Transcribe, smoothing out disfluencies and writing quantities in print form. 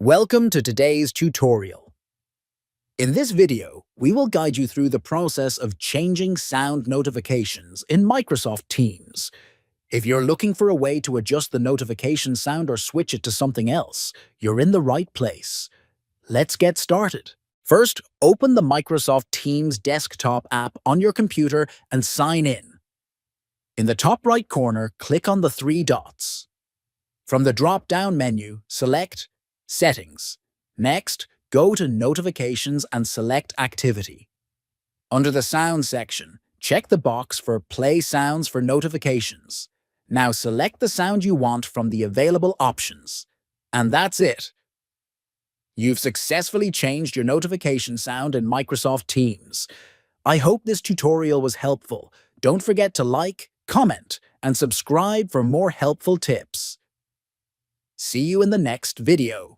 Welcome to today's tutorial. In this video, we will guide you through the process of changing sound notifications in Microsoft Teams. If you're looking for a way to adjust the notification sound or switch it to something else, you're in the right place. Let's get started. First, open the Microsoft Teams desktop app on your computer and sign in. In the top right corner, click on the three dots. From the drop-down menu, select Settings. Next, go to Notifications and select Activity. Under the Sound section, check the box for Play Sounds for Notifications. Now select the sound you want from the available options. And that's it. You've successfully changed your notification sound in Microsoft Teams. I hope this tutorial was helpful. Don't forget to like, comment, and subscribe for more helpful tips. See you in the next video.